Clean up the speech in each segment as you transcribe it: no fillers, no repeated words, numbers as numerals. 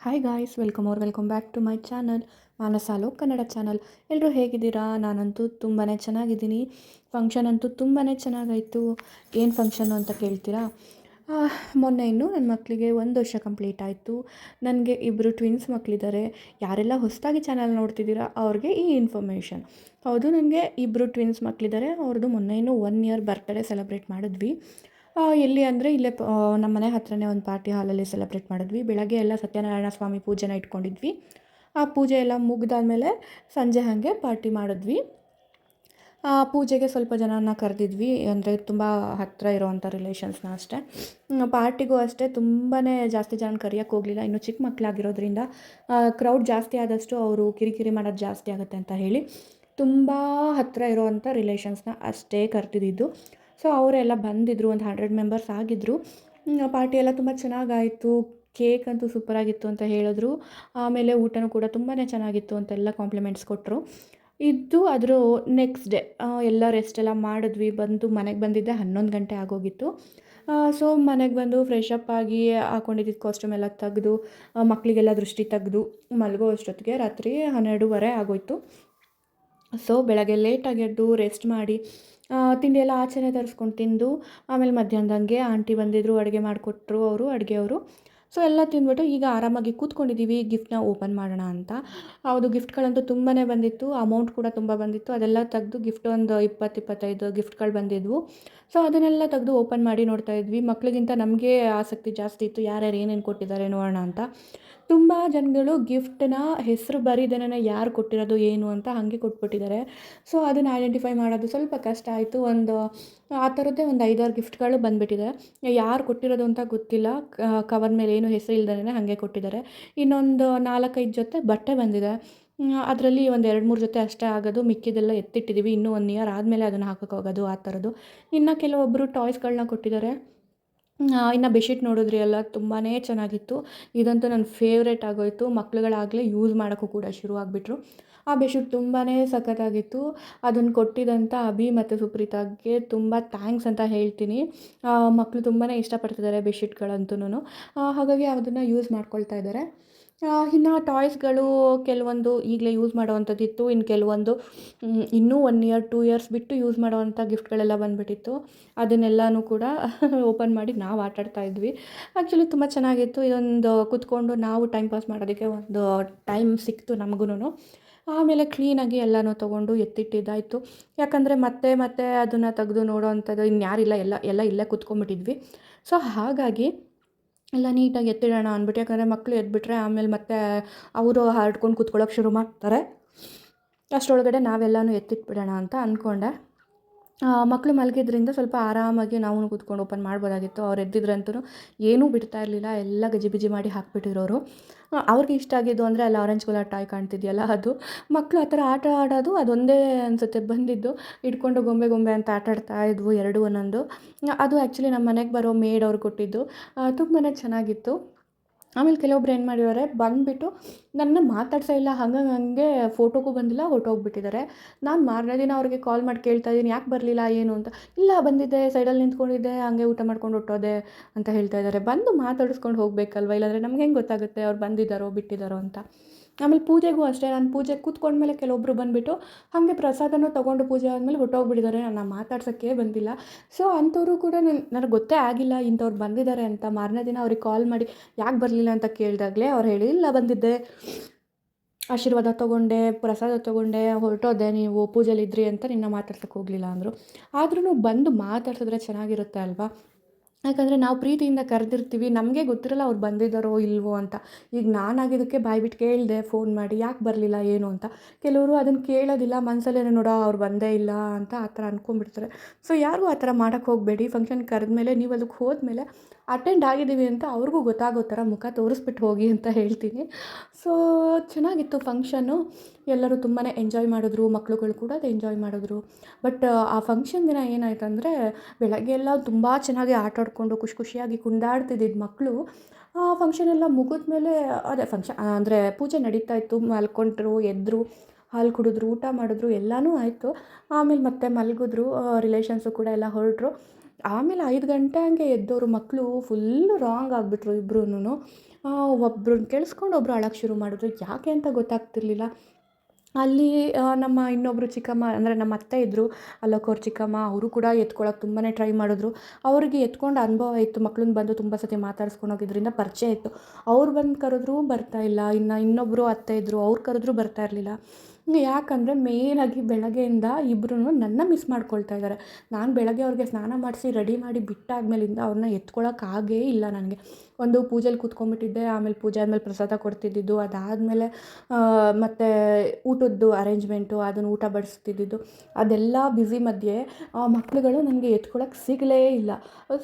Hi guys, welcome back to my channel Manasalo Kannada channel. ಎಲ್ಲರೂ ಹೇಗಿದ್ದೀರಾ? ನಾನಂತೂ ತುಂಬಾ ಚೆನ್ನಾಗಿದ್ದೀನಿ. ಫಂಕ್ಷನ್ ಅಂತೂ ತುಂಬಾ ಚೆನ್ನಾಗಾಯಿತು. ಏನು ಫಂಕ್ಷನ್ನು ಅಂತ ಕೇಳ್ತೀರಾ? ಮೊನ್ನೆ ಇನ್ನು ನನ್ನ ಮಕ್ಕಳಿಗೆ 1 ವರ್ಷ ಕಂಪ್ಲೀಟ್ ಆಯಿತು. ನನಗೆ ಇಬ್ಬರು ಟ್ವಿನ್ಸ್ ಮಕ್ಕಳಿದ್ದಾರೆ. ಯಾರೆಲ್ಲ ಹೊಸದಾಗಿ ಚಾನಲ್ ನೋಡ್ತಿದ್ದೀರಾ ಅವ್ರಿಗೆ ಈ ಇನ್ಫಾರ್ಮೇಷನ್. ಹೌದು, ನನಗೆ ಇಬ್ಬರು ಟ್ವಿನ್ಸ್ ಮಕ್ಕಳಿದ್ದಾರೆ. ಅವ್ರದ್ದು ಮೊನ್ನೆ ಇನ್ನೂ 1 ಇಯರ್ ಬರ್ತ್ಡೇ ಸೆಲೆಬ್ರೇಟ್ ಮಾಡಿದ್ವಿ. ಎಲ್ಲಿ ಅಂದರೆ ಇಲ್ಲೇ ನಮ್ಮ ಮನೆ ಹತ್ರನೇ ಒಂದು ಪಾರ್ಟಿ ಹಾಲಲ್ಲಿ ಸೆಲೆಬ್ರೇಟ್ ಮಾಡಿದ್ವಿ. ಬೆಳಗ್ಗೆ ಎಲ್ಲ ಸತ್ಯನಾರಾಯಣ ಸ್ವಾಮಿ ಪೂಜೆನ ಇಟ್ಕೊಂಡಿದ್ವಿ. ಆ ಪೂಜೆ ಎಲ್ಲ ಮುಗಿದಾದ್ಮೇಲೆ ಸಂಜೆ ಹಾಗೆ ಪಾರ್ಟಿ ಮಾಡಿದ್ವಿ. ಆ ಪೂಜೆಗೆ ಸ್ವಲ್ಪ ಜನನ ಕರೆದಿದ್ವಿ, ಅಂದರೆ ತುಂಬ ಹತ್ತಿರ ಇರೋವಂಥ ರಿಲೇಷನ್ಸ್ನ ಅಷ್ಟೇ. ಪಾರ್ಟಿಗೂ ಅಷ್ಟೇ ತುಂಬಾ ಜಾಸ್ತಿ ಜನ ಕರೆಯೋಕ್ಕೆ ಹೋಗಲಿಲ್ಲ. ಇನ್ನು ಚಿಕ್ಕ ಮಕ್ಕಳಾಗಿರೋದ್ರಿಂದ ಕ್ರೌಡ್ ಜಾಸ್ತಿ ಆದಷ್ಟು ಅವರು ಕಿರಿಕಿರಿ ಮಾಡೋದು ಜಾಸ್ತಿ ಆಗುತ್ತೆ ಅಂತ ಹೇಳಿ ತುಂಬ ಹತ್ತಿರ ಇರೋವಂಥ ರಿಲೇಷನ್ಸ್ನ ಅಷ್ಟೇ ಕರೆದಿದ್ದು. ಸೊ ಅವರೆಲ್ಲ ಬಂದಿದ್ದರು, ಒಂದು 100 ಮೆಂಬರ್ಸ್ ಆಗಿದ್ದರು. ಪಾರ್ಟಿ ಎಲ್ಲ ತುಂಬ ಚೆನ್ನಾಗಾಯಿತು. ಕೇಕ್ ಅಂತೂ ಸೂಪರಾಗಿತ್ತು ಅಂತ ಹೇಳಿದ್ರು. ಆಮೇಲೆ ಊಟನೂ ಕೂಡ ತುಂಬಾ ಚೆನ್ನಾಗಿತ್ತು ಅಂತೆಲ್ಲ ಕಾಂಪ್ಲಿಮೆಂಟ್ಸ್ ಕೊಟ್ಟರು. ಅದ್ರ ನೆಕ್ಸ್ಟ್ ಡೇ ಎಲ್ಲ ರೆಸ್ಟ್ ಎಲ್ಲ ಮಾಡಿದ್ವಿ. ಮನೆಗೆ ಬಂದಿದ್ದೆ 11 ಗಂಟೆ ಆಗೋಗಿತ್ತು. ಸೊ ಮನೆಗೆ ಬಂದು ಫ್ರೆಶ್ ಅಪ್ ಆಗಿ ಹಾಕೊಂಡಿದ್ದ ಕಾಸ್ಟ್ಯೂಮ್ ಎಲ್ಲ ತೆಗೆದು ಮಕ್ಕಳಿಗೆಲ್ಲ ದೃಷ್ಟಿ ತೆಗೆದು ಮಲಗೋ ಅಷ್ಟೊತ್ತಿಗೆ ರಾತ್ರಿ 12:30 ಆಗೋಯಿತು. ಸೊ ಬೆಳಗ್ಗೆ ಲೇಟಾಗಿ ಎದ್ದು ರೆಸ್ಟ್ ಮಾಡಿ ತಿಂಡಿ ಎಲ್ಲ ಆಚೆನೇ ತರಿಸ್ಕೊಂಡು ತಿಂದು, ಆಮೇಲೆ ಮಧ್ಯಾಹ್ನದಂಗೆ ಆಂಟಿ ಬಂದಿದ್ದರು, ಅಡುಗೆ ಮಾಡಿಕೊಟ್ರು ಅಡುಗೆಯವರು. ಸೊ ಎಲ್ಲ ತಿಂದ್ಬಿಟ್ಟು ಈಗ ಆರಾಮಾಗಿ ಕೂತ್ಕೊಂಡಿದ್ದೀವಿ ಗಿಫ್ಟ್ನ ಓಪನ್ ಮಾಡೋಣ ಅಂತ. ಹೌದು, ಗಿಫ್ಟ್ಗಳಂತೂ ತುಂಬಾ ಬಂದಿತ್ತು. ಅಮೌಂಟ್ ಕೂಡ ತುಂಬ ಬಂದಿತ್ತು. ಅದೆಲ್ಲ ತೆಗೆದು ಗಿಫ್ಟ್ ಒಂದು 20-25 ಗಿಫ್ಟ್ಗಳು ಬಂದಿದ್ವು. ಸೊ ಅದನ್ನೆಲ್ಲ ತೆಗೆದು ಓಪನ್ ಮಾಡಿ ನೋಡ್ತಾ ಇದ್ವಿ. ಮಕ್ಕಳಿಗಿಂತ ನಮಗೆ ಆಸಕ್ತಿ ಜಾಸ್ತಿ ಇತ್ತು, ಯಾರ್ಯಾರು ಏನೇನು ಕೊಟ್ಟಿದ್ದಾರೆ ನೋಡೋಣ ಅಂತ. ತುಂಬ ಜನಗಳು ಗಿಫ್ಟನ್ನ ಹೆಸರು ಬರೀದೇನೆ ಯಾರು ಕೊಟ್ಟಿರೋದು ಏನು ಅಂತ ಹಾಗೆ ಕೊಟ್ಬಿಟ್ಟಿದ್ದಾರೆ. ಸೊ ಅದನ್ನು ಐಡೆಂಟಿಫೈ ಮಾಡೋದು ಸ್ವಲ್ಪ ಕಷ್ಟ ಆಯಿತು. ಆ ಥರದ್ದೇ ಒಂದು 5-6 ಗಿಫ್ಟ್ಗಳು ಬಂದುಬಿಟ್ಟಿದೆ. ಯಾರು ಕೊಟ್ಟಿರೋದು ಅಂತ ಗೊತ್ತಿಲ್ಲ. ಕವರ್ ಮೇಲೆ ಏನು ಹೆಸರು ಇಲ್ದೇ ಹಾಗೆ ಕೊಟ್ಟಿದ್ದಾರೆ. ಇನ್ನೊಂದು 4-5 ಜೊತೆ ಬಟ್ಟೆ ಬಂದಿದೆ. ಅದರಲ್ಲಿ ಒಂದು 2-3 ಜೊತೆ ಅಷ್ಟೇ ಆಗೋದು, ಮಿಕ್ಕಿದೆಲ್ಲ ಎತ್ತಿಟ್ಟಿದ್ದೀವಿ. ಇನ್ನೂ 1 ಇಯರ್ ಆದಮೇಲೆ ಅದನ್ನು ಹಾಕೋಕ್ಕೋಗೋದು ಆ ಥರದ್ದು. ಇನ್ನು ಕೆಲವೊಬ್ಬರು ಟಾಯ್ಸ್ಗಳನ್ನ ಕೊಟ್ಟಿದ್ದಾರೆ. ಇನ್ನು ಬೆಡ್ಶೀಟ್ ನೋಡಿದ್ರಿ ಎಲ್ಲ ತುಂಬಾ ಚೆನ್ನಾಗಿತ್ತು. ಇದಂತೂ ನನ್ನ ಫೇವ್ರೇಟ್ ಆಗೋಯಿತು. ಮಕ್ಳುಗಳಾಗಲೇ ಯೂಸ್ ಮಾಡೋಕ್ಕೂ ಕೂಡ ಶುರು ಆಗಿಬಿಟ್ರು. ಆ ಬೆಡ್ಶೀಟ್ ತುಂಬಾ ಸಖತ್ತಾಗಿತ್ತು. ಅದನ್ನು ಕೊಟ್ಟಿದ್ದಂಥ ಅಭಿ ಮತ್ತು ಸುಪ್ರೀತಾಗೆ ತುಂಬ ಥ್ಯಾಂಕ್ಸ್ ಅಂತ ಹೇಳ್ತೀನಿ. ಮಕ್ಕಳು ತುಂಬಾ ಇಷ್ಟಪಡ್ತಿದ್ದಾರೆ ಬೆಡ್ಶೀಟ್ಗಳಂತೂ. ಹಾಗಾಗಿ ಅದನ್ನು ಯೂಸ್ ಮಾಡ್ಕೊಳ್ತಾ ಇದ್ದಾರೆ. ಇನ್ನು ಟಾಯ್ಸ್ಗಳು ಕೆಲವೊಂದು ಈಗಲೇ ಯೂಸ್ ಮಾಡೋವಂಥದ್ದಿತ್ತು. ಇನ್ನು ಕೆಲವೊಂದು ಇನ್ನೂ 1 ಇಯರ್ 2 ಇಯರ್ಸ್ ಬಿಟ್ಟು ಯೂಸ್ ಮಾಡೋವಂಥ ಗಿಫ್ಟ್ಗಳೆಲ್ಲ ಬಂದುಬಿಟ್ಟಿತ್ತು. ಅದನ್ನೆಲ್ಲನೂ ಕೂಡ ಓಪನ್ ಮಾಡಿ ನಾವು ಆಟಾಡ್ತಾ ಇದ್ವಿ. ಆ್ಯಕ್ಚುಲಿ ತುಂಬ ಚೆನ್ನಾಗಿತ್ತು. ಇದೊಂದು ಕೂತ್ಕೊಂಡು ನಾವು ಟೈಮ್ ಪಾಸ್ ಮಾಡೋದಕ್ಕೆ ಒಂದು ಟೈಮ್ ಸಿಕ್ತು ನಮಗೂ. ಆಮೇಲೆ ಕ್ಲೀನಾಗಿ ಎಲ್ಲನೂ ತೊಗೊಂಡು ಎತ್ತಿಟ್ಟಿದ್ದಾಯಿತು. ಯಾಕಂದರೆ ಮತ್ತೆ ಅದನ್ನು ತೆಗೆದು ನೋಡೋ ಅಂಥದ್ದು ಇನ್ಯಾರಿಲ್ಲ, ಎಲ್ಲ ಇಲ್ಲೇ ಕೂತ್ಕೊಂಡ್ಬಿಟ್ಟಿದ್ವಿ. ಸೊ ಹಾಗಾಗಿ ಎಲ್ಲ ನೀಟಾಗಿ ಎತ್ತಿಡೋಣ ಅಂದ್ಬಿಟ್ಟು. ಯಾಕಂದರೆ ಮಕ್ಕಳು ಎದ್ಬಿಟ್ರೆ ಆಮೇಲೆ ಮತ್ತೆ ಅವರು ಹರಡ್ಕೊಂಡು ಕೂತ್ಕೊಳ್ಳೋಕೆ ಶುರು ಮಾಡ್ತಾರೆ. ಅಷ್ಟರೊಳಗಡೆ ನಾವೆಲ್ಲನೂ ಎತ್ತಿಟ್ಬಿಡೋಣ ಅಂತ ಅಂದ್ಕೊಂಡೆ. ಮಕ್ಕಳು ಮಲಗಿದ್ರಿಂದ ಸ್ವಲ್ಪ ಆರಾಮಾಗಿ ನಾವು ಕೂತ್ಕೊಂಡು ಓಪನ್ ಮಾಡ್ಬೋದಾಗಿತ್ತು. ಅವ್ರು ಎದ್ದಿದ್ರಂತೂ ಏನೂ ಬಿಡ್ತಾ ಇರಲಿಲ್ಲ, ಎಲ್ಲ ಗಜಿಬಿಜಿ ಮಾಡಿ ಹಾಕ್ಬಿಟ್ಟಿರೋರು. ಅವ್ರಿಗೆ ಇಷ್ಟ ಆಗಿದ್ದು ಅಂದರೆ ಅಲ್ಲಿ ಆರೆಂಜ್ ಕಲರ್ ಟಾಯ್ ಕಾಣ್ತಿದೆಯಲ್ಲ ಅದು. ಮಕ್ಕಳು ಆ ಥರ ಆಟ ಆಡೋದು ಅದೊಂದೇ ಅನಿಸುತ್ತೆ ಬಂದಿದ್ದು. ಇಟ್ಕೊಂಡು ಗೊಂಬೆ ಅಂತ ಆಟಾಡ್ತಾ ಇದ್ವು, 2 ಒಂದೊಂದು. ಅದು ಆ್ಯಕ್ಚುಲಿ ನಮ್ಮ ಮನೆಗೆ ಬರೋ ಮೇಡ್ ಅವ್ರು ಕೊಟ್ಟಿದ್ದು. ತುಂಬಾ ಚೆನ್ನಾಗಿತ್ತು. ಆಮೇಲೆ ಕೆಲವೊಬ್ರು ಏನು ಮಾಡಿದ್ದಾರೆ, ಬಂದುಬಿಟ್ಟು ನನ್ನ ಮಾತಾಡ್ಸೇ ಇಲ್ಲ, ಹಂಗೆ ಫೋಟೋಗೂ ಬಂದಿಲ್ಲ, ಹೊರ್ಟೋಗ್ಬಿಟ್ಟಿದ್ದಾರೆ. ನಾನು ಮಾರನೇ ದಿನ ಅವ್ರಿಗೆ ಕಾಲ್ ಮಾಡಿ ಕೇಳ್ತಾ ಇದ್ದೀನಿ, ಯಾಕೆ ಬರಲಿಲ್ಲ ಏನು ಅಂತ. ಇಲ್ಲ ಬಂದಿದ್ದೆ, ಸೈಡಲ್ಲಿ ನಿಂತ್ಕೊಂಡಿದ್ದೆ, ಹಾಗೆ ಊಟ ಮಾಡ್ಕೊಂಡು ಹೊರ್ಟೋದೆ ಅಂತ ಹೇಳ್ತಾ ಇದ್ದಾರೆ. ಬಂದು ಮಾತಾಡಿಸ್ಕೊಂಡು ಹೋಗಬೇಕಲ್ವ, ಇಲ್ಲಾಂದರೆ ನಮ್ಗೆ ಹೆಂಗೆ ಗೊತ್ತಾಗುತ್ತೆ ಅವ್ರು ಬಂದಿದ್ದಾರೋ ಬಿಟ್ಟಿದ್ದಾರೋ ಅಂತ. ಆಮೇಲೆ ಪೂಜೆಗೂ ಅಷ್ಟೇ, ನಾನು ಪೂಜೆಗೆ ಕೂತ್ಕೊಂಡ್ಮೇಲೆ ಕೆಲವೊಬ್ಬರು ಬಂದುಬಿಟ್ಟು ಹಾಗೆ ಪ್ರಸಾದನೂ ತೊಗೊಂಡು ಪೂಜೆ ಆದಮೇಲೆ ಹೊರ್ಟೋಗ್ಬಿಟ್ಟಿದ್ದಾರೆ. ನನ್ನ ಮಾತಾಡ್ಸೋಕ್ಕೆ ಬಂದಿಲ್ಲ. ಸೊ ಅಂಥವ್ರು ಕೂಡ ನನಗೆ ಗೊತ್ತೇ ಆಗಿಲ್ಲ ಇಂಥವ್ರು ಬಂದಿದ್ದಾರೆ ಅಂತ. ಮಾರನೇ ದಿನ ಅವ್ರಿಗೆ ಕಾಲ್ ಮಾಡಿ ಯಾಕೆ ಬರಲಿಲ್ಲ ಅಂತ ಕೇಳಿದಾಗಲೇ ಅವ್ರು ಹೇಳಿ, ಇಲ್ಲ ಬಂದಿದ್ದೆ, ಆಶೀರ್ವಾದ ತೊಗೊಂಡೆ, ಪ್ರಸಾದ ತೊಗೊಂಡೆ, ಹೊರಟೋದೆ, ನೀವು ಪೂಜೆಲಿದ್ರಿ ಅಂತ ನಿನ್ನ ಮಾತಾಡ್ಸೋಕ್ಕೆ ಹೋಗಲಿಲ್ಲ ಅಂದರು. ಆದ್ರೂ ಬಂದು ಮಾತಾಡ್ಸಿದ್ರೆ ಚೆನ್ನಾಗಿರುತ್ತೆ ಅಲ್ವಾ. ಯಾಕಂದರೆ ನಾವು ಪ್ರೀತಿಯಿಂದ ಕರೆದಿರ್ತೀವಿ, ನಮಗೆ ಗೊತ್ತಿರಲ್ಲ ಅವ್ರು ಬಂದಿದ್ದಾರೋ ಇಲ್ವೋ ಅಂತ. ಈಗ ನಾನಾಗಿದ್ದಕ್ಕೆ ಬಾಯ್ಬಿಟ್ಟು ಕೇಳಿದೆ ಫೋನ್ ಮಾಡಿ, ಯಾಕೆ ಬರಲಿಲ್ಲ ಏನು ಅಂತ. ಕೆಲವರು ಅದನ್ನು ಕೇಳೋದಿಲ್ಲ, ಮನಸ್ಸಲ್ಲೇ ನೋಡೋ ಅವ್ರು ಬಂದೇ ಇಲ್ಲ ಅಂತ ಆ ಥರ ಅಂದ್ಕೊಂಡ್ಬಿಡ್ತಾರೆ. ಸೊ ಯಾರಿಗೂ ಆ ಥರ ಮಾಡೋಕ್ಕೆ ಹೋಗಬೇಡಿ. ಫಂಕ್ಷನ್ ಕರೆದ್ಮೇಲೆ ನೀವು ಅದಕ್ಕೆ ಹೋದ್ಮೇಲೆ ಅಟೆಂಡ್ ಆಗಿದ್ದೀವಿ ಅಂತ ಅವ್ರಿಗೂ ಗೊತ್ತಾಗೋ ಥರ ಮುಖ ತೋರಿಸ್ಬಿಟ್ಟು ಹೋಗಿ ಅಂತ ಹೇಳ್ತೀನಿ. ಸೊ ಚೆನ್ನಾಗಿತ್ತು ಫಂಕ್ಷನ್ನು. ಎಲ್ಲರೂ ತುಂಬಾ ಎಂಜಾಯ್ ಮಾಡಿದ್ರು, ಮಕ್ಳುಗಳು ಕೂಡ ಎಂಜಾಯ್ ಮಾಡಿದ್ರು. ಬಟ್ ಆ ಫಂಕ್ಷನ್ ದಿನ ಏನಾಯ್ತು ಅಂದರೆ, ಬೆಳಗ್ಗೆ ಎಲ್ಲ ತುಂಬ ಚೆನ್ನಾಗಿ ಆಟ ಆಡಿಕೊಂಡು ಖುಷಿಯಾಗಿ ಕುಣಿದಾಡ್ತಿದ್ದಿದ್ದು ಮಕ್ಕಳು. ಫಂಕ್ಷನ್ ಎಲ್ಲ ಮುಗಿದ್ಮೇಲೆ ಅದೇ ಅಂದರೆ ಪೂಜೆ ನಡೀತಾ ಇತ್ತು, ಮಲ್ಕೊಂಡ್ರು, ಎದ್ದರು, ಹಾಲು ಕುಡಿದ್ರು, ಊಟ ಮಾಡಿದ್ರು, ಎಲ್ಲನೂ ಆಯಿತು. ಆಮೇಲೆ ಮತ್ತೆ ಮಲಗಿದ್ರು. ರಿಲೇಷನ್ಸು ಕೂಡ ಎಲ್ಲ ಹೊರಟರು. ಆಮೇಲೆ 5 ಗಂಟೆ ಹಂಗೆ ಎದ್ದವರು ಮಕ್ಕಳು ಫುಲ್ಲು ರಾಂಗ್ ಆಗಿಬಿಟ್ರು ಇಬ್ಬರೂ. ಒಬ್ರನ್ನ ಕೇಳಿಸ್ಕೊಂಡು ಒಬ್ಬರು ಅಳಕ್ಕೆ ಶುರು ಮಾಡಿದ್ರು. ಯಾಕೆ ಅಂತ ಗೊತ್ತಾಗ್ತಿರ್ಲಿಲ್ಲ. ಅಲ್ಲಿ ನಮ್ಮ ಇನ್ನೊಬ್ಬರು ಚಿಕ್ಕಮ್ಮ ಅಂದರೆ ನಮ್ಮ ಅತ್ತೆ ಇದ್ದರು, ಅಲ್ಲೋಕೋರು ಚಿಕ್ಕಮ್ಮ, ಅವರು ಕೂಡ ಎತ್ಕೊಳಕ್ಕೆ ತುಂಬಾ ಟ್ರೈ ಮಾಡಿದ್ರು. ಅವ್ರಿಗೆ ಎತ್ಕೊಂಡು ಅನುಭವ ಇತ್ತು, ಮಕ್ಳನ್ನ ಬಂದು ತುಂಬ ಸತಿ ಮಾತಾಡ್ಸ್ಕೊಂಡು ಹೋಗಿದ್ರಿಂದ ಪರಿಚಯ ಇತ್ತು. ಅವ್ರು ಬಂದು ಕರೆದ್ರೂ ಬರ್ತಾಯಿಲ್ಲ. ಇನ್ನು ಇನ್ನೊಬ್ಬರು ಅತ್ತೆ ಇದ್ದರು, ಅವ್ರು ಕರೆದ್ರೂ ಬರ್ತಾ ಇರಲಿಲ್ಲ. ಯಾಕಂದರೆ ಮೇಯ್ನಾಗಿ ಬೆಳಗ್ಗೆಯಿಂದ ಇಬ್ಬರೂ ನನ್ನ ಮಿಸ್ ಮಾಡ್ಕೊಳ್ತಾ ಇದ್ದಾರೆ. ನಾನು ಬೆಳಗ್ಗೆ ಅವ್ರಿಗೆ ಸ್ನಾನ ಮಾಡಿಸಿ ರೆಡಿ ಮಾಡಿ ಬಿಟ್ಟಾದ್ಮೇಲಿಂದ ಅವ್ರನ್ನ ಎತ್ಕೊಳಕ್ಕಾಗೇ ಇಲ್ಲ ನನಗೆ. ಒಂದು ಪೂಜೆಲಿ ಕೂತ್ಕೊಂಡ್ಬಿಟ್ಟಿದ್ದೆ, ಆಮೇಲೆ ಪೂಜೆ ಆದಮೇಲೆ ಪ್ರಸಾದ ಕೊಡ್ತಿದ್ದಿದ್ದು, ಅದಾದಮೇಲೆ ಮತ್ತು ಊಟದ್ದು ಅರೇಂಜ್ಮೆಂಟು, ಅದನ್ನು ಊಟ ಬಡಿಸ್ತಿದ್ದಿದ್ದು, ಅದೆಲ್ಲ ಬ್ಯುಸಿ ಮಧ್ಯೆ ಮಕ್ಳುಗಳು ನನಗೆ ಎತ್ಕೊಳಕ್ಕೆ ಸಿಗಲೇ ಇಲ್ಲ.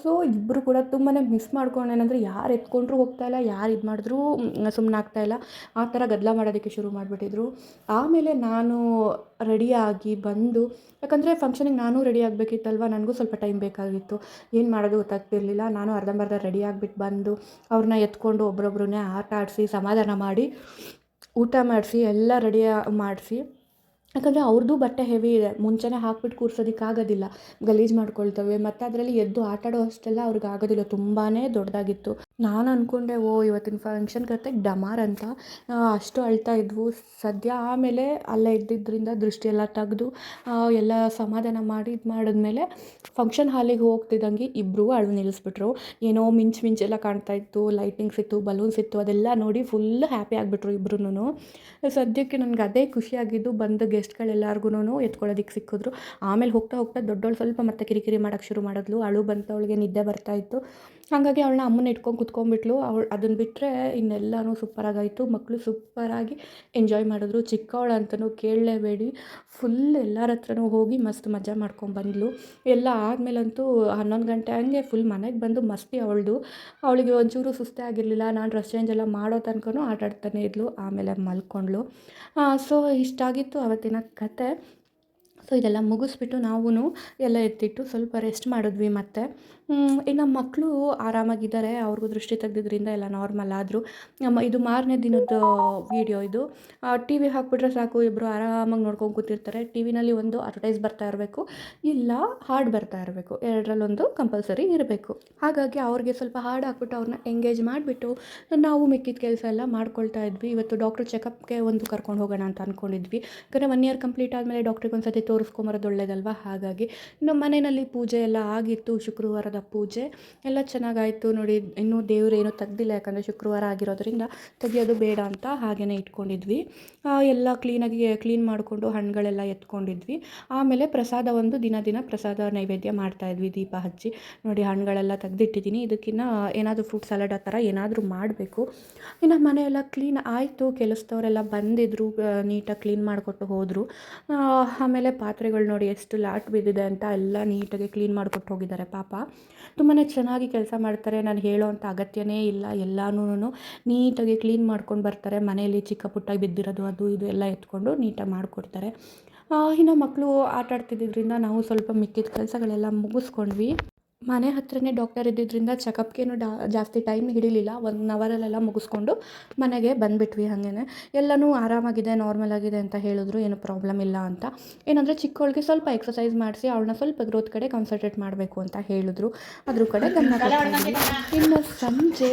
ಸೊ ಇಬ್ಬರು ಕೂಡ ತುಂಬಾ ಮಿಸ್ ಮಾಡ್ಕೊಂಡೇನಂದರೆ ಯಾರು ಎತ್ಕೊಂಡ್ರೂ ಹೋಗ್ತಾಯಿಲ್ಲ, ಯಾರು ಇದು ಮಾಡಿದ್ರೂ ಸುಮ್ಮನಾಗ್ತಾಯಿಲ್ಲ. ಆ ಥರ ಗದ್ದಲ ಮಾಡೋದಕ್ಕೆ ಶುರು ಮಾಡಿಬಿಟ್ಟಿದ್ರು. ಆಮೇಲೆ ನಾನು ರೆಡಿಯಾಗಿ ಬಂದು, ಯಾಕಂದರೆ ಫಂಕ್ಷನಿಗೆ ನಾನೂ ರೆಡಿ ಆಗಬೇಕಿತ್ತಲ್ವ, ನನಗೂ ಸ್ವಲ್ಪ ಟೈಮ್ ಬೇಕಾಗಿತ್ತು. ಏನು ಮಾಡೋದು ಗೊತ್ತಾಗ್ತಿರ್ಲಿಲ್ಲ. ನಾನು ಅರ್ಧಂಬರ್ಧ ರೆಡಿ ಆಗಿಬಿಟ್ಟು ಬಂದು ಅವ್ರನ್ನ ಎತ್ಕೊಂಡು ಒಬ್ಬರೊಬ್ಬರನ್ನೇ ಆಟ ಆಡಿಸಿ ಸಮಾಧಾನ ಮಾಡಿ ಊಟ ಮಾಡಿಸಿ ಎಲ್ಲ ರೆಡಿ ಮಾಡಿಸಿ, ಯಾಕಂದರೆ ಅವ್ರದ್ದು ಬಟ್ಟೆ ಹೆವಿ ಇದೆ, ಮುಂಚೆನೇ ಹಾಕ್ಬಿಟ್ಟು ಕೂರ್ಸೋದಕ್ಕಾಗೋದಿಲ್ಲ, ಗಲೀಜು ಮಾಡ್ಕೊಳ್ತವೆ. ಮತ್ತು ಅದರಲ್ಲಿ ಎದ್ದು ಆಟ ಆಡೋ ಅಷ್ಟೆಲ್ಲ ಅವ್ರಿಗೆ ಆಗೋದಿಲ್ಲ, ತುಂಬಾ ದೊಡ್ಡದಾಗಿತ್ತು. ನಾನು ಅಂದ್ಕೊಂಡೆ ಇವತ್ತಿನ ಫಂಕ್ಷನ್ ಕತೆ ಡಮಾರ್ ಅಂತ. ಅಷ್ಟು ಅಳ್ತಾ ಇದ್ವು ಸದ್ಯ. ಆಮೇಲೆ ಅಲ್ಲೇ ಇದ್ದಿದ್ದರಿಂದ ದೃಷ್ಟಿಯೆಲ್ಲ ತೆಗೆದು ಎಲ್ಲ ಸಮಾಧಾನ ಮಾಡಿ ಇದು ಮಾಡಿದ್ಮೇಲೆ ಫಂಕ್ಷನ್ ಹಾಲಿಗೆ ಹೋಗ್ತಿದ್ದಂಗೆ ಇಬ್ಬರು ಅಳು ನಿಲ್ಲಿಸ್ಬಿಟ್ರು. ಏನೋ ಮಿಂಚೆಲ್ಲ ಕಾಣ್ತಾಯಿತ್ತು, ಲೈಟಿಂಗ್ಸ್ ಇತ್ತು, ಬಲೂನ್ಸ್ ಇತ್ತು, ಅದೆಲ್ಲ ನೋಡಿ ಫುಲ್ ಹ್ಯಾಪಿ ಆಗಿಬಿಟ್ರು ಇಬ್ಬರೂ. ಸದ್ಯಕ್ಕೆ ನನಗೆ ಅದೇ ಖುಷಿಯಾಗಿದ್ದು, ಬಂದ ಗೆಸ್ಟ್ಗಳೆಲ್ಲರಿಗೂ ಎತ್ಕೊಳ್ಳೋದಕ್ಕೆ ಸಿಕ್ಕಿದ್ರು. ಆಮೇಲೆ ಹೋಗ್ತಾ ಹೋಗ್ತಾ ದೊಡ್ಡವಳು ಸ್ವಲ್ಪ ಮತ್ತೆ ಕಿರಿಕಿರಿ ಮಾಡೋಕ್ಕೆ ಶುರು ಮಾಡಿದ್ಲು. ಅಳು ಬಂತು, ಅವಳಿಗೆ ನಿದ್ದೆ ಬರ್ತಾಯಿತ್ತು. ಹಾಗಾಗಿ ಅವಳನ್ನ ಅಮ್ಮನ ಇಟ್ಕೊಂಡು ಕುತ್ಕೊಂಡ್ಬಿಟ್ಲು. ಅದನ್ನು ಬಿಟ್ಟರೆ ಇನ್ನೆಲ್ಲನೂ ಸೂಪರಾಗಾಯಿತು. ಮಕ್ಕಳು ಸೂಪರಾಗಿ ಎಂಜಾಯ್ ಮಾಡಿದ್ರು. ಚಿಕ್ಕವಳಂತೂ ಕೇಳಲೇಬೇಡಿ, ಫುಲ್ ಎಲ್ಲರ ಹತ್ರನೂ ಹೋಗಿ ಮಸ್ತ್ ಮಜಾ ಮಾಡ್ಕೊಂಡ್ಬಂದ್ಲು. ಎಲ್ಲ ಆದಮೇಲಂತೂ 11 ಗಂಟೆ ಹಂಗೆ ಫುಲ್ ಮನೆಗೆ ಬಂದು ಮಸ್ತಿ ಅವಳದು. ಅವಳಿಗೆ ಒಂಚೂರು ಸುಸ್ತೇ ಆಗಿರಲಿಲ್ಲ. ನಾನು ಡ್ರೆಸ್ ಚೇಂಜ್ ಎಲ್ಲ ಮಾಡೋ ತನಕನೂ ಆಟಾಡ್ತಾನೆ ಇದ್ಲು. ಆಮೇಲೆ ಮಲ್ಕೊಂಡ್ಳು. ಸೊ ಇಷ್ಟಾಗಿತ್ತು ಅವತ್ತಿನ ಕತೆ. ಸೊ ಇದೆಲ್ಲ ಮುಗಿಸ್ಬಿಟ್ಟು ನಾವೂ ಎಲ್ಲ ಎತ್ತಿಟ್ಟು ಸ್ವಲ್ಪ ರೆಸ್ಟ್ ಮಾಡಿದ್ವಿ. ಮತ್ತು ಇನ್ನು ಮಕ್ಕಳು ಆರಾಮಾಗಿದ್ದಾರೆ, ಅವ್ರಿಗೂ ದೃಷ್ಟಿ ತೆಗ್ದಿದ್ರಿಂದ ಎಲ್ಲ ನಾರ್ಮಲ್ ಆದರು. ಇದು ಮಾರನೇ ದಿನದ ವೀಡಿಯೋ ಇದು. ಟಿ ವಿ ಹಾಕ್ಬಿಟ್ರೆ ಸಾಕು, ಇಬ್ಬರು ಆರಾಮಾಗಿ ನೋಡ್ಕೊಂಡು ಕೂತಿರ್ತಾರೆ. ಟಿ ವಿನಲ್ಲಿ ಒಂದು ಅಡ್ವರ್ಟೈಸ್ ಬರ್ತಾ ಇರಬೇಕು, ಇಲ್ಲ ಹಾಡು ಬರ್ತಾ ಇರಬೇಕು, ಎರಡರಲ್ಲೊಂದು ಕಂಪಲ್ಸರಿ ಇರಬೇಕು. ಹಾಗಾಗಿ ಅವ್ರಿಗೆ ಸ್ವಲ್ಪ ಹಾಡು ಹಾಕ್ಬಿಟ್ಟು ಅವ್ರನ್ನ ಎಂಗೇಜ್ ಮಾಡಿಬಿಟ್ಟು ನಾವು ಮಿಕ್ಕಿದ ಕೆಲಸ ಎಲ್ಲ ಮಾಡ್ಕೊಳ್ತಾ ಇದ್ವಿ. ಇವತ್ತು ಡಾಕ್ಟ್ರ್ ಚೆಕಪ್ಗೆ ಒಂದು ಕರ್ಕೊಂಡು ಹೋಗೋಣ ಅಂತ ಅಂದ್ಕೊಂಡಿದ್ವಿ. ಯಾಕಂದರೆ 1 ಇಯರ್ ಕಂಪ್ಲೀಟ್ ಆದಮೇಲೆ ಡಾಕ್ಟ್ರಿಗೆ ಒಂದು ಸತಿ ತೋರಿಸ್ಕೊಂಬರೋದು ಒಳ್ಳೇದಲ್ವ. ಹಾಗಾಗಿ ಇನ್ನು ಮನೆಯಲ್ಲಿ ಪೂಜೆ ಎಲ್ಲ ಆಗಿತ್ತು. ಶುಕ್ರವಾರದ ಪೂಜೆ ಎಲ್ಲ ಚೆನ್ನಾಗಾಯಿತು ನೋಡಿ. ಇನ್ನೂ ದೇವರೇನು ತೆಗ್ದಿಲ್ಲ, ಯಾಕಂದರೆ ಶುಕ್ರವಾರ ಆಗಿರೋದ್ರಿಂದ ತೆಗಿಯೋದು ಬೇಡ ಅಂತ ಹಾಗೆಯೇ ಇಟ್ಕೊಂಡಿದ್ವಿ. ಎಲ್ಲ ಕ್ಲೀನ್ ಮಾಡಿಕೊಂಡು ಹಣ್ಣುಗಳೆಲ್ಲ ಎತ್ಕೊಂಡಿದ್ವಿ. ಆಮೇಲೆ ಪ್ರಸಾದ ಒಂದು ದಿನ ಪ್ರಸಾದ ನೈವೇದ್ಯ ಮಾಡ್ತಾಯಿದ್ವಿ ದೀಪ ಹಚ್ಚಿ. ನೋಡಿ ಹಣ್ಣುಗಳೆಲ್ಲ ತೆಗ್ದಿಟ್ಟಿದ್ದೀನಿ. ಇದಕ್ಕಿನ್ನ ಏನಾದರೂ ಫ್ರೂಟ್ ಸಲಾಡ್ ಆ ಥರ ಏನಾದರೂ ಮಾಡಬೇಕು. ಇನ್ನು ಮನೆಯೆಲ್ಲ ಕ್ಲೀನ್ ಆಯಿತು. ಕೆಲಸದವರೆಲ್ಲ ಬಂದಿದ್ದರು, ನೀಟಾಗಿ ಕ್ಲೀನ್ ಮಾಡಿಕೊಟ್ಟು ಹೋದರು. ಆಮೇಲೆ ಪಾತ್ರೆಗಳು ನೋಡಿ ಎಷ್ಟು ಲಾಟ್ ಬಿದ್ದಿದೆ ಅಂತ ಎಲ್ಲ ನೀಟಾಗಿ ಕ್ಲೀನ್ ಮಾಡಿಕೊಟ್ಟು ಹೋಗಿದ್ದಾರೆ. ಪಾಪ ತುಂಬಾ ಚೆನ್ನಾಗಿ ಕೆಲಸ ಮಾಡ್ತಾರೆ. ನಾನು ಹೇಳೋ ಅಂಥ ಅಗತ್ಯನೇ ಇಲ್ಲ. ಎಲ್ಲನೂ ನೀಟಾಗಿ ಕ್ಲೀನ್ ಮಾಡ್ಕೊಂಡು ಬರ್ತಾರೆ. ಮನೆಯಲ್ಲಿ ಚಿಕ್ಕ ಪುಟ್ಟಾಗಿ ಬಿದ್ದಿರೋದು ಅದು ಇದು ಎಲ್ಲ ಎತ್ಕೊಂಡು ನೀಟಾಗಿ ಮಾಡಿಕೊಡ್ತಾರೆ. ಇನ್ನು ಮಕ್ಕಳು ಆಟ ಆಡ್ತಿದ್ದರಿಂದ ನಾವು ಸ್ವಲ್ಪ ಮಿಕ್ಕಿದ ಕೆಲಸಗಳೆಲ್ಲ ಮುಗಿಸ್ಕೊಂಡ್ವಿ. ಮನೆ ಹತ್ರನೇ ಡಾಕ್ಟರ್ ಇದ್ದಿದ್ದರಿಂದ ಚೆಕಪ್ಗೇನು ಜಾಸ್ತಿ ಟೈಮ್ ಹಿಡಿಲಿಲ್ಲ. 1 ಅವರಲ್ಲೆಲ್ಲ ಮುಗಿಸ್ಕೊಂಡು ಮನೆಗೆ ಬಂದುಬಿಟ್ವಿ. ಹಾಗೇ ಎಲ್ಲನೂ ಆರಾಮಾಗಿದೆ, ನಾರ್ಮಲ್ ಆಗಿದೆ ಅಂತ ಹೇಳಿದ್ರು, ಏನು ಪ್ರಾಬ್ಲಮ್ ಇಲ್ಲ ಅಂತ. ಏನಂದರೆ ಚಿಕ್ಕವಳಿಗೆ ಸ್ವಲ್ಪ ಎಕ್ಸಸೈಸ್ ಮಾಡಿಸಿ ಅವಳನ್ನ ಸ್ವಲ್ಪ ಗ್ರೋತ್ ಕಡೆ ಕಾನ್ಸಂಟ್ರೇಟ್ ಮಾಡಬೇಕು ಅಂತ ಹೇಳಿದ್ರು. ಅದ್ರ ಕಡೆ ಗಮನ ಕೊಡ್ತಿದ್ವಿ. ಇನ್ನು ಸಂಜೆ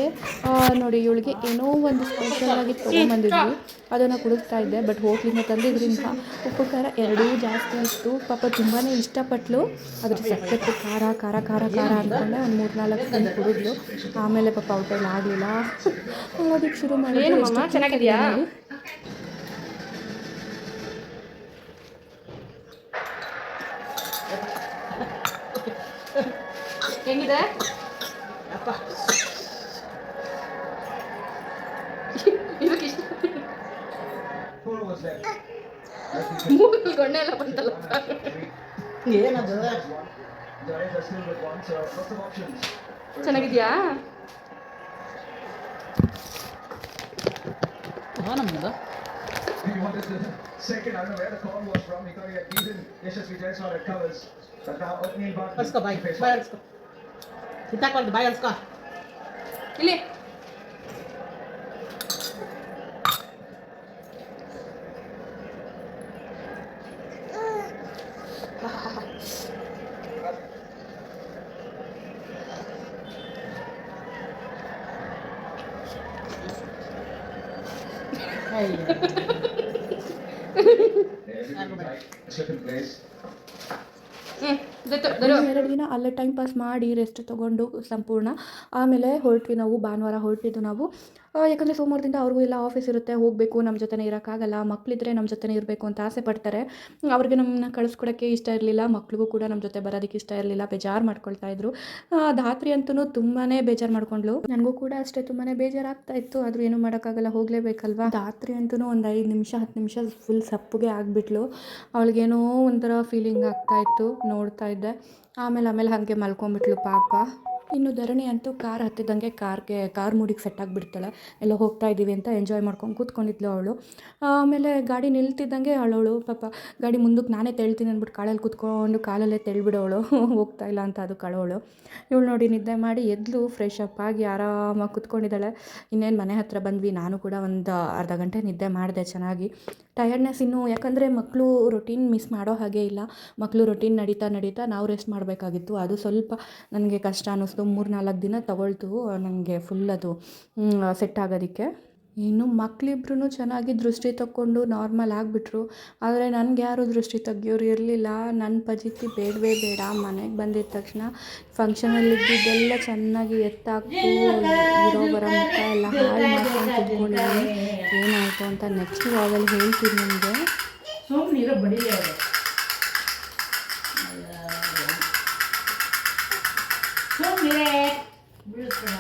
ನೋಡಿ ಇವಳಿಗೆ ಏನೋ ಒಂದು ಸ್ಪೆಷಲಾಗಿ ತೊಗೊಂಬಂದಿದ್ವಿ, ಅದನ್ನು ಕುಡಿಸ್ತಾ ಇದ್ದೆ. ಬಟ್ ಹೋಟ್ಲಿಂದ ತಂದಿದ್ದರಿಂದ ಉಪ್ಪು ಖಾರ ಎರಡೂ ಜಾಸ್ತಿ ಇತ್ತು. ಪಾಪ ತುಂಬಾ ಇಷ್ಟಪಟ್ಟಳು. ಅದ್ರ ಸಕ್ಕತ್ತು ಖಾರ ಖಾರ ಖಾರ ಖಾರ ಅಂದ್ಕೊಂಡೆ ಒಂದು 3-4 ಸ್ಪೂನ್ ಕುಡಿದ್ಲು. ಆಮೇಲೆ ಪಾಪ ಔಟಲ್ಲಿ ಆಗಲಿಲ್ಲ, ಅಳೋದಕ್ಕೆ ಶುರು ಮಾಡಿದ್ರು. ಚೆನ್ನಾಗಿದೆಯಾ ಹೆಂಗಿದೆ ಅಪ್ಪ ಇದಕ್ಕೆ ಇಷ್ಟ ಮೂಗಲ್ಲಿ ಗೊಣ್ಣೆ ಎಲ್ಲ ಬಂತಲ್ಲ ಏನದು ಚೆನ್ನಾಗಿದೆಯಾ ನಮ್ದು Second, I don't know where the call was from. Because he had given Yashasvi Jaiswal at covers. But now Neil Bhatt. Let's go, bye. Bye, let's go. Kita call the bye, let's go. Ili. Everything tight, slip in place. 2 ದಿನ ಅಲ್ಲೇ time pass ಮಾಡಿ rest ತೊಗೊಂಡು ಸಂಪೂರ್ಣ ಆಮೇಲೆ ಹೊರಟ್ವಿ ನಾವು. ಭಾನುವಾರ ಹೊರಟಿದ್ದು ನಾವು, ಯಾಕಂದರೆ ಸೋಮವಾರದಿಂದ ಅವ್ರಿಗೂ ಎಲ್ಲ ಆಫೀಸ್ ಇರುತ್ತೆ, ಹೋಗಬೇಕು, ನಮ್ಮ ಜೊತೆ ಇರೋಕ್ಕಾಗಲ್ಲ. ಮಕ್ಕಳಿದ್ರೆ ನಮ್ಮ ಜೊತೆ ಇರಬೇಕು ಅಂತ ಆಸೆ ಪಡ್ತಾರೆ. ಅವ್ರಿಗೆ ನಮ್ಮನ್ನ ಕಳಿಸ್ಕೊಡೋಕ್ಕೆ ಇಷ್ಟ ಇರಲಿಲ್ಲ, ಮಕ್ಳಿಗೂ ಕೂಡ ನಮ್ಮ ಜೊತೆ ಬರೋದಕ್ಕೆ ಇಷ್ಟ ಇರಲಿಲ್ಲ, ಬೇಜಾರು ಮಾಡ್ಕೊಳ್ತಾಯಿದ್ರು. ಧಾತ್ರಿ ಅಂತೂ ತುಂಬಾ ಬೇಜಾರು ಮಾಡ್ಕೊಂಡ್ಳು. ನನಗೂ ಕೂಡ ಅಷ್ಟೇ ತುಂಬಾ ಬೇಜಾರಾಗ್ತಾ ಇತ್ತು. ಆದರೂ ಏನೂ ಮಾಡೋಕ್ಕಾಗಲ್ಲ, ಹೋಗಲೇಬೇಕಲ್ವ. ಧಾತ್ರಿ ಅಂತೂ ಒಂದು 5 ನಿಮಿಷ 10 ನಿಮಿಷ ಫುಲ್ ಸಪ್ಪಗೆ ಆಗಿಬಿಟ್ಲು. ಅವಳಿಗೇನೋ ಒಂಥರ ಫೀಲಿಂಗ್ ಆಗ್ತಾಯಿತ್ತು, ನೋಡ್ತಾ ಇದ್ದೆ. ಆಮೇಲೆ ಹಾಗೆ ಮಲ್ಕೊಂಬಿಟ್ಲು ಪಾಪ. ಇನ್ನು ಧರಣಿ ಅಂತೂ ಕಾರ್ ಹತ್ತಿದಂಗೆ ಕಾರ್ ಮೂಡಿಗೆ ಸೆಟ್ ಆಗಿಬಿಡ್ತಾಳೆ. ಎಲ್ಲ ಹೋಗ್ತಾ ಇದ್ದೀವಿ ಅಂತ ಎಂಜಾಯ್ ಮಾಡ್ಕೊಂಡು ಕೂತ್ಕೊಂಡಿದ್ಲು ಅವಳು. ಆಮೇಲೆ ಗಾಡಿ ನಿಲ್ತಿದ್ದಂಗೆ ಅವಳು ಪಾಪ ಗಾಡಿ ಮುಂದಕ್ಕೆ ನಾನೇ ತೆಳ್ತೀನಿ ಅಂದ್ಬಿಟ್ಟು ಕಾಳಲ್ಲಿ ಕೂತ್ಕೊಂಡು ಕಾಲಲ್ಲೇ ತೆಳ್ಬಿಡೋಳು. ಹೋಗ್ತಾ ಇಲ್ಲ ಅಂತ ಅದು ಕಳೋಳು. ಇವಳು ನೋಡಿ ನಿದ್ದೆ ಮಾಡಿ ಎದ್ಲು, ಫ್ರೆಶ್ ಅಪ್ ಆಗಿ ಆರಾಮಾಗಿ ಕೂತ್ಕೊಂಡಿದ್ದಾಳೆ. ಇನ್ನೇನು ಮನೆ ಹತ್ರ ಬಂದ್ವಿ. ನಾನು ಕೂಡ ಒಂದು ಅರ್ಧ ಗಂಟೆ ನಿದ್ದೆ ಮಾಡಿದೆ ಚೆನ್ನಾಗಿ. ಟಯರ್ಡ್ನೆಸ್ ಇನ್ನೂ, ಯಾಕಂದರೆ ಮಕ್ಕಳು ರೊಟೀನ್ ಮಿಸ್ ಮಾಡೋ ಹಾಗೆ ಇಲ್ಲ. ಮಕ್ಕಳು ರೊಟೀನ್ ನಡೀತಾ ನಾವು ರೆಸ್ಟ್ ಮಾಡಬೇಕಾಗಿತ್ತು. ಅದು ಸ್ವಲ್ಪ ನನಗೆ ಕಷ್ಟ ಅನ್ನಿಸ್ತು. 3-4 ದಿನ ತಗೊಳ್ತು ನನಗೆ ಫುಲ್ ಅದು ಸೆಟ್ ಆಗೋದಕ್ಕೆ. ಇನ್ನು ಮಕ್ಕಳಿಬ್ರು ಚೆನ್ನಾಗಿ ದೃಷ್ಟಿ ತಗೊಂಡು ನಾರ್ಮಲ್ ಆಗಿಬಿಟ್ರು. ಆದರೆ ನನಗೆ ಯಾರೂ ದೃಷ್ಟಿ ತೆಗಿಯೋರು ಇರಲಿಲ್ಲ. ನನ್ನ ಫಜೀತಿ ಬೇಡವೇ ಬೇಡ. ಮನೆಗೆ ಬಂದಿದ್ದ ತಕ್ಷಣ ಫಂಕ್ಷನಲ್ಲಿದ್ದೆಲ್ಲ ಚೆನ್ನಾಗಿ ಎತ್ತಾಕ್ತು, ಇರೋ ಬರೋ ಮುಖ ಎಲ್ಲ ಹಾಳು ಮಾಡ್ಕೊಂಡು ತಿಳ್ಕೊಂಡಿದ್ದೀನಿ. ಏನಾಯಿತು ಅಂತ ನೆಕ್ಸ್ಟ್ ವ್ಲಾಗಲ್ಲಿ ಹೇಳ್ತೀನಿ ನಿಮಗೆ. ಸುಮ್ಮನಿರೋ ಬಡಿಗೆ ಸುಮ್ಮನಿರೇ ಬೀಳಿಸ್ಬೇಡ.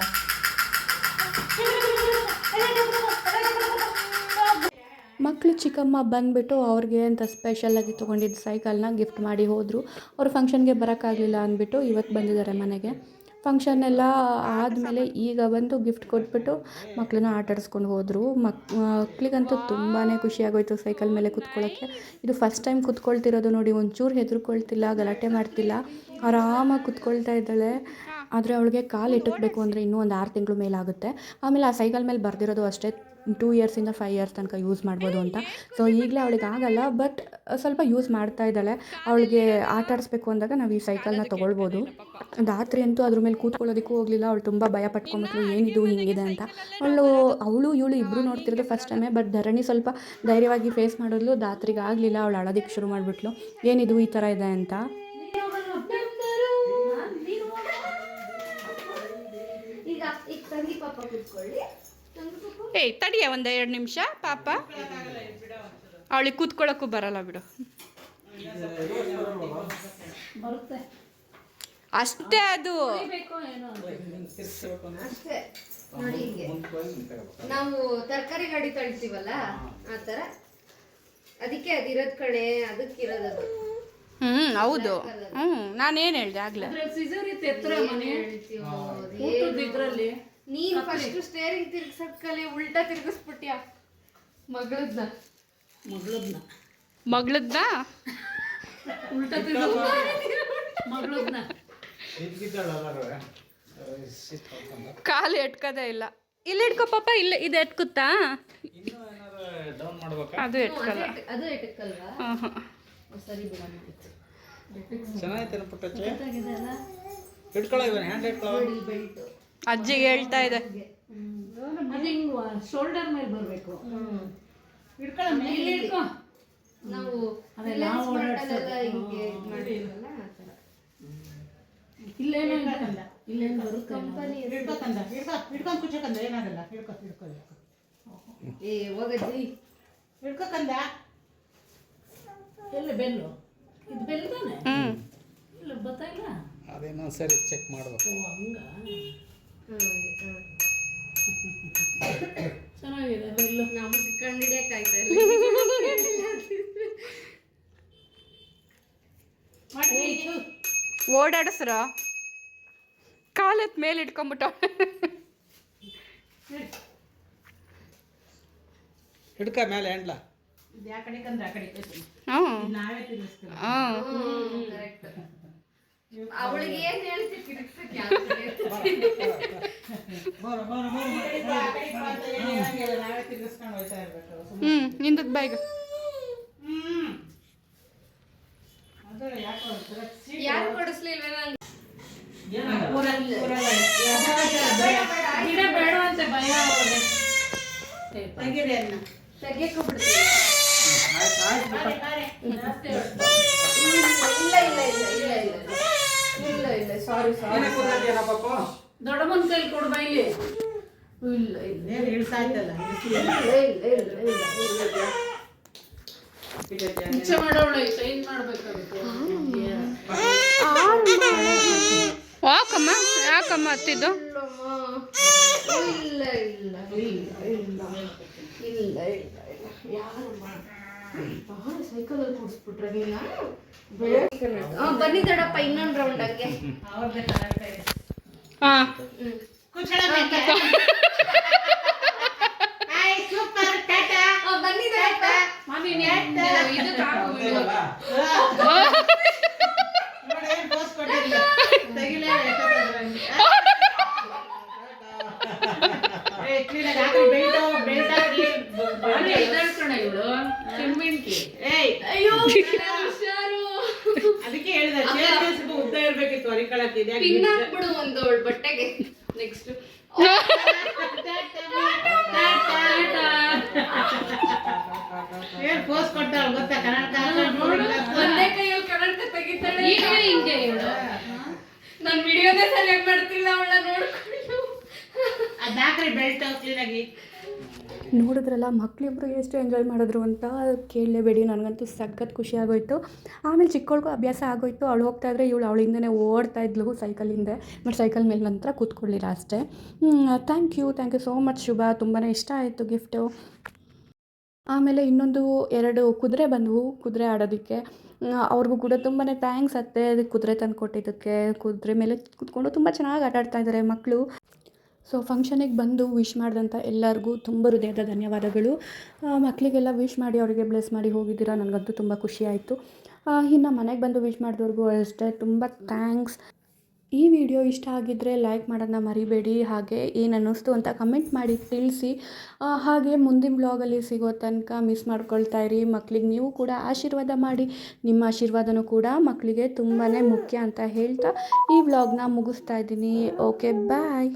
ಮಕ್ಕಳು ಚಿಕ್ಕಮ್ಮ ಬಂದುಬಿಟ್ಟು ಅವ್ರಿಗೆ ಅಂತ ಸ್ಪೆಷಲಾಗಿ ತೊಗೊಂಡಿದ್ದು ಸೈಕಲ್ನ ಗಿಫ್ಟ್ ಮಾಡಿ ಹೋದರು. ಅವ್ರು ಫಂಕ್ಷನ್ಗೆ ಬರೋಕ್ಕಾಗಲಿಲ್ಲ ಅಂದ್ಬಿಟ್ಟು ಇವತ್ತು ಬಂದಿದ್ದಾರೆ ಮನೆಗೆ. ಫಂಕ್ಷನ್ ಎಲ್ಲ ಆದಮೇಲೆ ಈಗ ಬಂದು ಗಿಫ್ಟ್ ಕೊಟ್ಬಿಟ್ಟು ಮಕ್ಕಳನ್ನ ಆಟಾಡಿಸ್ಕೊಂಡು ಹೋದರು. ಮಕ್ಕಳಿಗಂತೂ ತುಂಬಾ ಖುಷಿಯಾಗೋಯ್ತು ಸೈಕಲ್ ಮೇಲೆ ಕೂತ್ಕೊಳ್ಳೋಕ್ಕೆ. ಇದು ಫಸ್ಟ್ ಟೈಮ್ ಕೂತ್ಕೊಳ್ತಿರೋದು ನೋಡಿ. ಒಂಚೂರು ಹೆದರ್ಕೊಳ್ತಿಲ್ಲ, ಗಲಾಟೆ ಮಾಡ್ತಿಲ್ಲ, ಆರಾಮಾಗಿ ಕೂತ್ಕೊಳ್ತಾ ಇದ್ದಾಳೆ. ಆದರೆ ಅವಳಿಗೆ ಕಾಲು ಇಟ್ಟಬೇಕು ಅಂದರೆ ಇನ್ನೂ ಒಂದು 6 ತಿಂಗಳು ಮೇಲಾಗುತ್ತೆ. ಆಮೇಲೆ ಆ ಸೈಕಲ್ ಮೇಲೆ ಬರೆದಿರೋದು ಅಷ್ಟೇ 2 ಇಯರ್ಸಿಂದ 5 ಇಯರ್ಸ್ ತನಕ ಯೂಸ್ ಮಾಡ್ಬೋದು ಅಂತ. ಸೊ ಈಗಲೇ ಅವಳಿಗೆ ಆಗಲ್ಲ, ಬಟ್ ಸ್ವಲ್ಪ ಯೂಸ್ ಮಾಡ್ತಾ ಇದ್ದಾಳೆ. ಅವಳಿಗೆ ಆಟ ಆಡಿಸ್ಬೇಕು ಅಂದಾಗ ನಾವು ಈ ಸೈಕಲ್ನ ತೊಗೊಳ್ಬೋದು. ಧಾತ್ರಿ ಅಂತೂ ಅದ್ರ ಮೇಲೆ ಕೂತ್ಕೊಳ್ಳೋದಕ್ಕೂ ಹೋಗಲಿಲ್ಲ. ಅವಳು ತುಂಬ ಭಯ ಪಟ್ಕೊಂಡ್ಬಿಟ್ಲು, ಏನಿದು ಹಿಂಗಿದೆ ಅಂತ. ಅವಳು ಇವಳು ಇಬ್ಬರು ನೋಡ್ತಿರೋದು ಫಸ್ಟ್ ಟೈಮೇ. ಬಟ್ ಧರಣಿ ಸ್ವಲ್ಪ ಧೈರ್ಯವಾಗಿ ಫೇಸ್ ಮಾಡಿದ್ಲು. ಧಾತ್ರಿಗೆ ಆಗಲಿಲ್ಲ, ಅವಳು ಅಳೋದಕ್ಕೆ ಶುರು ಮಾಡಿಬಿಟ್ಲು, ಏನಿದು ಈ ಥರ ಇದೆ ಅಂತ. ಏಯ್ ತಡಿಯ 1-2 ನಿಮಿಷ ಪಾಪ, ಅವಳಿಗೆ ಕೂತ್ಕೊಳ್ಳೋಕ್ಕೂ ಬರಲ್ಲ ಬಿಡು. ಅಷ್ಟೇ ಅದು ಅಷ್ಟೇ ನೋಡಿ. ಹೀಗೆ ನಾವು ತರಕಾರಿ ಗಾಡಿ ತಳ್ತೀವಲ್ಲ ಆ ಥರ, ಅದಕ್ಕೆ ಅದಿರೋದು ಕಣೆ, ಅದಕ್ಕಿರೋದದು. ಹೌದು. ನಾನೇನು ಹೇಳಿದೆ ಆಗ್ಲೇ. ನೀನು ಫಸ್ಟ್ ಸ್ಟೇರಿಂಗ್ ತಿರ್ಗ್ಸಕ್ಕಲ್ಲಿ ಉಲ್ಟಾ ತಿರ್ಗಿಸ್ಬಿಟ್ಯಾ ಮಗಳದ್ನ ಉಲ್ಟಾ ಮಗಳನ್ನ ಕಾಲು ಎಟ್ಕದೇ ಇಲ್ಲ. ಇಲ್ಲಿ ಇಟ್ಕೋ ಪಾಪ, ಇಲ್ಲ ಇದು ಎಟ್ಕುತ್ತಾ, ಅದು ಎಟ್ಕಲ್ಲ. ಅದು ಎಟಕ್ಕಲ್ವಾ? ಸರಿ ಬಿಡ. ಚೆನ್ನಾಗಿತ್ತು ಪುಟ್ಟಚ್ಚೆ. ಇಟ್ಕೊಳ್ಳೋ ಇವನ್ ಹ್ಯಾಂಡ್ ಇಟ್ಕೊಳ್ಳೋ. ಬೆಲ್ಟ್ ಅಜ್ಜಿಗೆ ಹೇಳ್ತಾ ಇದೆ. ಅದು ಹಿಂಗ್ ಶೋಲ್ಡರ್ ಮೇಲೆ ಬರಬೇಕು. ಇಟ್ಕೊಳ್ಳೋ ಮೇಲೆ ಇಟ್ಕೋ. ನಾವು ಅದೆಲ್ಲ ಓಡಾಡ್ಸಲ್ಲ ಹಿಂಗೆ ಮಾಡಿದ್ವಲ್ಲ ಆ ಥರ. ಇಲ್ಲೇನೋ ಇಟ್ಕೊಂಡ, ಇಲ್ಲೇನು ಬರುತ್ತೆ ಕಂಪನಿ ಇಟ್ಕೊಂಡ, ಇಟ್ಕೊಂಡು ಕುಚ್ಚಕಂದ, ಏನಾಗಲ್ಲ. ಇಟ್ಕೊ ಏ ಹೋಗಜ್ಜಿ, ಇಟ್ಕೊಂಡ. ಎಲ್ಲಿ ಬೆಲ್ಲು? ಇದು ಬೆಲ್ ತಾನೆ? ಇಲ್ಲ ಬರ್ತಾ ಇಲ್ಲ. ಅದೇನೋ ಸರಿ ಚೆಕ್ ಮಾಡ್ಬೇಕು. ಓ ಹಂಗ. ಚೆನ್ನಾಗಿದೆ ಬೆಲ್ಲು. ನಮಗೆ ಕಂಡಿಡಿಯಕ್ಕಾಯ್ತಾ ಇಲ್ಲ. ಓಡಾಡಿಸ್ರ ಕಾಲತ್ ಮೇಲೆ ಇಟ್ಕೊಂಬಿಟ್ಟ. ಹಿಡ್ಕ ಮೇಲೆ ಹ್ಯಾಂಡ್ಲ. ಇದು ಯಾ ಕಡೆ ಕಂದ್ರೆ ಆ ಕಡೆ ನಾವೇ ತಿನ್ನಿಸ್ತೀವಿ. ಕರೆಕ್ಟ್. ಅವಳಿಗೆ ಏನ್ ಹೇಳ್ತಿ ತಿರ್ಗ್ಸಕ್ಕೆ ನಾವೇ ತಿರ್ಗಿಸ್ಕೊಂಡು ಹೋಗ್ತಾ ಇರ್ಬೇಕು. ನಿಂದದ್ ಬೈಗ ಅದು ಯಾಕೋ ಯಾರು ಕೊಡಿಸ್ಲಿಲ್ವೇ ನಂಗೆ? ಗಿಡ ಬೇಡ ಅಂತ ಭಯ ಅವಳಿಗೆ. ತೆಗೀರಿ ಅನ್ನ. ತೆಗಿಯಕ್ಕೆ ಬಿಡ್ತೀನಿ. ಜಾಸ್ತಿ ಹೇಳ್ತಾರೆ. ಇಲ್ಲ ಸಾರಿ ದೊಡ್ಡಮ್ಮನ ಕೈಲಿ ಕೊಡು ಬೈಲಿ. ಇಲ್ಲ ಏನು ಇಳಿಸ್ತಾ ಇದ್ದಲ್ಲ ಇಚ್ಛೆ ಮಾಡೋಳು ಸೈನ್ ಮಾಡ್ಬೇಕಾಗುತ್ತೆ. ಯಾಕಮ್ಮ ಯಾಕಮ್ಮ ಹತ್ತಿದ್ದು? ಇಲ್ಲ ಯಾರು ಸೈಕಲಲ್ಲಿ ಕೂಡಿಸ್ಬಿಟ್ರೆ ನೀನ ಬನ್ನಿ ದೊಡ್ಡಪ್ಪ ಇನ್ನೊಂದು ರೌಂಡ್ ಹಂಗೆ. ಹಾಂ ಸೂಪರ್ ಟಾಟಾ ಬನ್ನಿ ದೊಡ್ಡಪ್ಪ. ಮಾಮಿ ಇದಕ್ಕೆ ಹಾಕು video. ನೋಡಿ ಏನು ಪೋಸ್ ಕೊಟ್ಟಿಲ್ಲ ತೆಗಿಲೇ ಕ್ಲೀನಾಗಿ ಹಾಕಿ ಬೆಲ್ಟ್ ಹಾಕಿ ಅರೆ ಇದಳ್ಕಣ ಇವಳು ಚಿಮ್ಮಿಂಕಿ. ಅಯ್ಯೋ ಹುಷಾರು. ಅದಕ್ಕೆ ಹೇಳಿದೆ ಚೇರ್ಗೆ ಉದ್ದ ಇರ್ಬೇಕಿತ್ತು ಹೊರಿಕೊಳಕ್ಕೆ ಇದೆ ಪಿನ್ ಹಾಕ್ಬಿಡು ಒಂದು ಬಟ್ಟೆಗೆ. ನೆಕ್ಸ್ಟ್ ಏನ್ ಪೋಸ್ ಕೊಟ್ಟಾಳ ಗೊತ್ತಾ ಕನ್ನಡ ಒಂದೇ ಕೈಯಲ್ಲಿ ಕನ್ನಡಕ ತೆಗಿತಾಳೆ. ಈಗ ಹಿಂಗೆ ಇವಳು ನಾನು ವಿಡಿಯೋನೇ ಸರಿಯಾಗಿ ಮಾಡ್ತಿಲ್ಲ ಅವಳ ನೋಡ್ಕೊಂಡು. ಅದ್ ಹಾಕ್ರಿ ಬೆಲ್ಟ್ ಕ್ಲೀನಾಗಿ. ನೋಡಿದ್ರಲ್ಲ ಮಕ್ಕಳಿಬ್ರು ಎಷ್ಟು ಎಂಜಾಯ್ ಮಾಡಿದ್ರು ಅಂತ ಕೇಳಲೇಬೇಡಿ. ನನಗಂತೂ ಸಖತ್ ಖುಷಿ ಆಗೋಯ್ತು. ಆಮೇಲೆ ಚಿಕ್ಕವಳಿಗೂ ಅಭ್ಯಾಸ ಆಗೋಯ್ತು. ಅವಳು ಹೋಗ್ತಾಯಿದ್ರೆ ಇವಳು ಅವಳಿಂದನೇ ಓಡ್ತಾ ಇದ್ಲು ಸೈಕಲ್ ಹಿಂದೆ. ಬಟ್ ಸೈಕಲ್ ಮೇಲೆ ನಂತರ ಕೂತ್ಕೊಳ್ಳಿಲ್ಲ ಅಷ್ಟೇ. ಥ್ಯಾಂಕ್ ಯು ಸೋ ಮಚ್ ಶುಭ. ತುಂಬಾ ಇಷ್ಟ ಆಯಿತು ಗಿಫ್ಟು. ಆಮೇಲೆ ಇನ್ನೊಂದು 2 ಕುದುರೆ ಬಂದವು ಕುದುರೆ ಆಡೋದಕ್ಕೆ. ಅವ್ರಿಗೂ ಕೂಡ ತುಂಬಾ ಥ್ಯಾಂಕ್ಸ್ ಅತ್ತೆ ಕುದುರೆ ತಂದು ಕೊಟ್ಟಿದ್ದಕ್ಕೆ. ಕುದುರೆ ಮೇಲೆ ಕೂತ್ಕೊಂಡು ತುಂಬ ಚೆನ್ನಾಗಿ ಆಟಾಡ್ತಾ ಇದ್ದಾರೆ ಮಕ್ಕಳು. ಸೊ ಫಂಕ್ಷನಿಗೆ ಬಂದು ವಿಶ್ ಮಾಡಿದಂಥ ಎಲ್ಲರಿಗೂ ತುಂಬ ಹೃದಯದ ಧನ್ಯವಾದಗಳು. ಮಕ್ಕಳಿಗೆಲ್ಲ ವಿಶ್ ಮಾಡಿ ಅವರಿಗೆ ಬ್ಲೆಸ್ ಮಾಡಿ ಹೋಗಿದ್ದೀರಾ. ನನಗಂತೂ ತುಂಬ ಖುಷಿ ಆಯಿತು. ಇನ್ನು ಮನೆಗೆ ಬಂದು ವಿಶ್ ಮಾಡಿದವ್ರಿಗೂ ಅಷ್ಟೇ ತುಂಬ ಥ್ಯಾಂಕ್ಸ್. ಈ ವಿಡಿಯೋ ಇಷ್ಟ ಆಗಿದ್ದರೆ ಲೈಕ್ ಮಾಡೋದನ್ನ ಮರಿಬೇಡಿ. ಹಾಗೆ ಏನು ಅನ್ನಿಸ್ತು ಅಂತ ಕಮೆಂಟ್ ಮಾಡಿ ತಿಳಿಸಿ. ಹಾಗೆ ಮುಂದಿನ ಬ್ಲಾಗಲ್ಲಿ ಸಿಗೋ ತನಕ ಮಿಸ್ ಮಾಡ್ಕೊಳ್ತಾ ಇರಿ. ಮಕ್ಕಳಿಗೆ ನೀವು ಕೂಡ ಆಶೀರ್ವಾದ ಮಾಡಿ. ನಿಮ್ಮ ಆಶೀರ್ವಾದನೂ ಕೂಡ ಮಕ್ಕಳಿಗೆ ತುಂಬಾ ಮುಖ್ಯ ಅಂತ ಹೇಳ್ತಾ ಈ ವ್ಲಾಗ್ನ ಮುಗಿಸ್ತಾ ಇದ್ದೀನಿ. ಓಕೆ ಬಾಯ್.